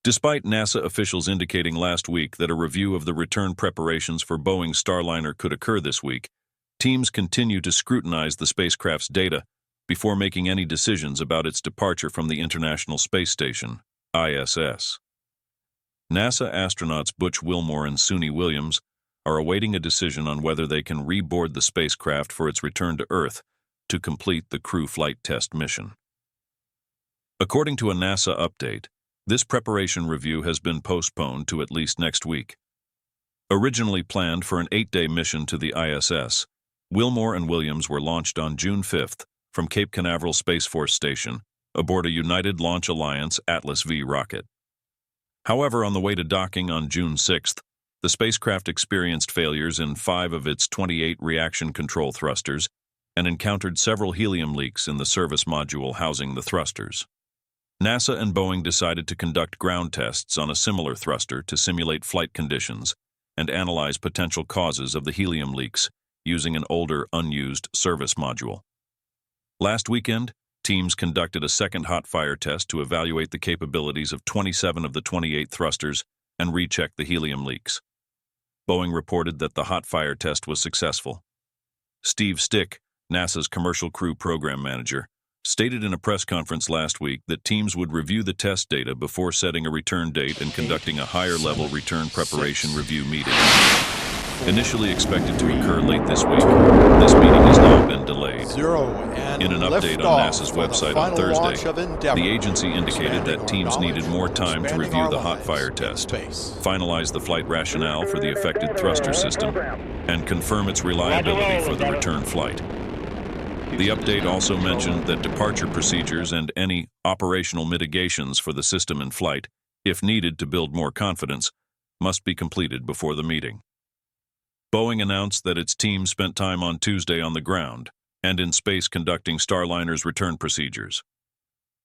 Despite NASA officials indicating last week that a review of the return preparations for Boeing's Starliner could occur this week, teams continue to scrutinize the spacecraft's data before making any decisions about its departure from the International Space Station, ISS. NASA astronauts Butch Wilmore and Suni Williams are awaiting a decision on whether they can reboard the spacecraft for its return to Earth to complete the crew flight test mission. According to a NASA update, this preparation review has been postponed to at least next week. Originally planned for an 8-day mission to the ISS, Wilmore and Williams were launched on June 5th from Cape Canaveral Space Force Station aboard a United Launch Alliance Atlas V rocket. However, on the way to docking on June 6th, the spacecraft experienced failures in 5 of its 28 reaction control thrusters and encountered several helium leaks in the service module housing the thrusters. NASA and Boeing decided to conduct ground tests on a similar thruster to simulate flight conditions and analyze potential causes of the helium leaks using an older, unused service module. Last weekend, teams conducted a second hot fire test to evaluate the capabilities of 27 of the 28 thrusters and recheck the helium leaks. Boeing reported that the hot fire test was successful. Steve Stick, NASA's Commercial Crew Program Manager, stated in a press conference last week that teams would review the test data before setting a return date and conducting a higher-level return preparation review meeting. Initially expected to occur late this week, this meeting has now been delayed. In an update on NASA's website on Thursday, the agency indicated that teams needed more time to review the hot fire test, finalize the flight rationale for the affected thruster system, and confirm its reliability for the return flight. The update also mentioned that departure procedures and any operational mitigations for the system in flight, if needed to build more confidence, must be completed before the meeting. Boeing announced that its team spent time on Tuesday on the ground and in space conducting Starliner's return procedures.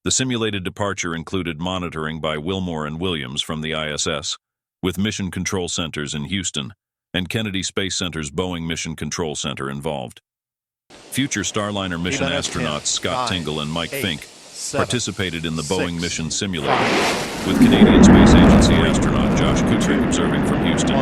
The simulated departure included monitoring by Wilmore and Williams from the ISS, with Mission Control Centers in Houston and Kennedy Space Center's Boeing Mission Control Center involved. Future Starliner mission astronauts Scott Tingle and Mike Fink participated in the Boeing mission simulator, with Canadian Space Agency astronaut Josh Kutrick observing from Houston.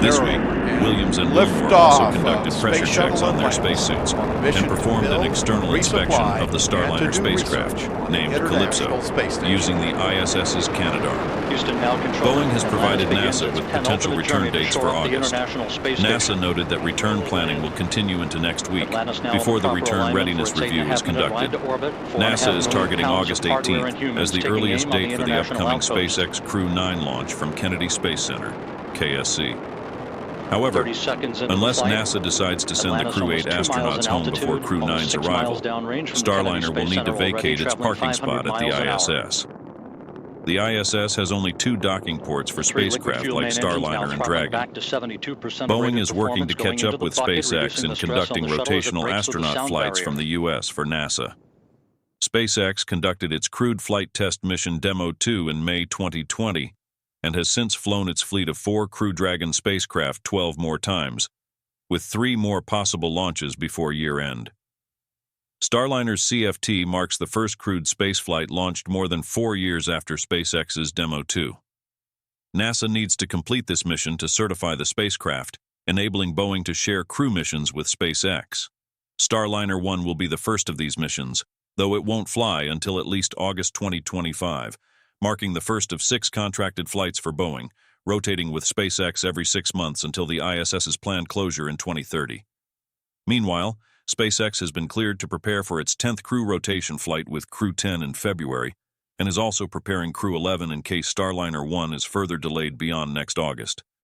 This week, Williams and Wilmore also conducted pressure checks on their spacesuits and performed an external inspection of the Starliner spacecraft, named Calypso, using the ISS's Canaveral. Boeing has provided NASA with potential return dates for August. NASA noted that return planning will continue into next week before the return readiness review is conducted. NASA is targeting August 18th as the earliest date for the upcoming SpaceX Crew 9 launch from Kennedy Space Center, KSC. However, unless NASA decides to send the Crew 8 astronauts home before Crew 9's arrival, Starliner will need to vacate its parking spot at the ISS. The ISS has only 2 docking ports for spacecraft like Starliner and Dragon. Boeing is working to catch up with SpaceX in conducting rotational astronaut flights from the U.S. for NASA. SpaceX conducted its crewed flight test mission Demo 2 in May 2020 and has since flown its fleet of 4 Crew Dragon spacecraft 12 more times, with 3 more possible launches before year-end. Starliner's CFT marks the first crewed spaceflight launched more than 4 years after SpaceX's Demo 2. NASA needs to complete this mission to certify the spacecraft, enabling Boeing to share crew missions with SpaceX. Starliner 1 will be the first of these missions, though it won't fly until at least August 2025, marking the first of 6 contracted flights for Boeing, rotating with SpaceX every 6 months until the ISS's planned closure in 2030. Meanwhile, SpaceX has been cleared to prepare for its 10th crew rotation flight with Crew 10 in February, and is also preparing Crew 11 in case Starliner 1 is further delayed beyond next August.